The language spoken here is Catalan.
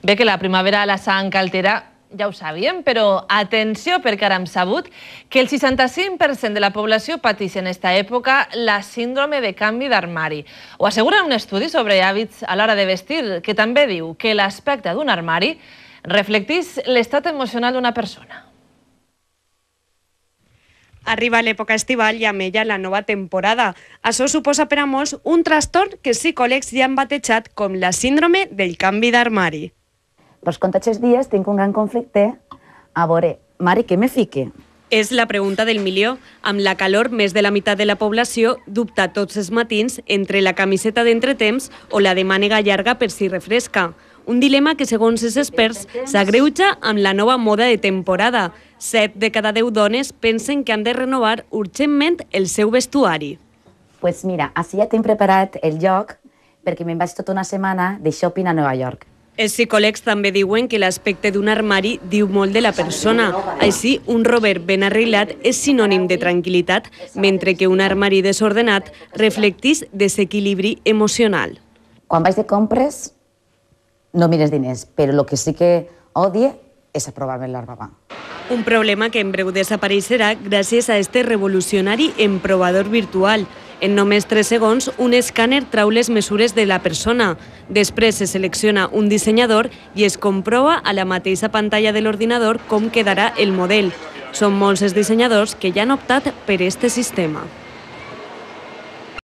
Bé que la primavera a la sang altera, ja ho sabíem, però atenció, perquè ara hem sabut que el 65% de la població pateix en aquesta època la síndrome de canvi d'armari. Ho assegura un estudi sobre hàbits a l'hora de vestir, que també diu que l'aspecte d'un armari reflecteix l'estat emocional d'una persona. Arriba l'època estival i amb ella la nova temporada. Això suposa per a molts un trastorn que psicòlegs ja han batejat com la síndrome del canvi d'armari. Pues con tots els dies tinc un gran conflicte a veure, mare, què me fique? És la pregunta del milió. Amb la calor, més de la meitat de la població dubta tots els matins entre la camiseta d'entretemps o la de mànega llarga per si refresca. Un dilema que, segons els experts, s'agreuja amb la nova moda de temporada. 7 de cada 10 dones pensen que han de renovar urgentment el seu vestuari. Pues mira, així ja tinc preparat el lloc perquè me'n vaig tota una setmana de shopping a Nova York. Els psicòlegs també diuen que l'aspecte d'un armari diu molt de la persona. Així, un Robert ben arreglat és sinònim de tranquil·litat, mentre que un armari desordenat reflecteix desequilibri emocional. Quan vaig de compres, no mires diners, però el que sí que odie és aprovar-me la roba. Un problema que en breu desapareixerà gràcies a este revolucionari emprovador virtual. En només 3 segons, un escàner trau les mesures de la persona. Després se selecciona un dissenyador i es comprova a la mateixa pantalla de l'ordinador com quedarà el model. Són molts els dissenyadors que ja han optat per este sistema.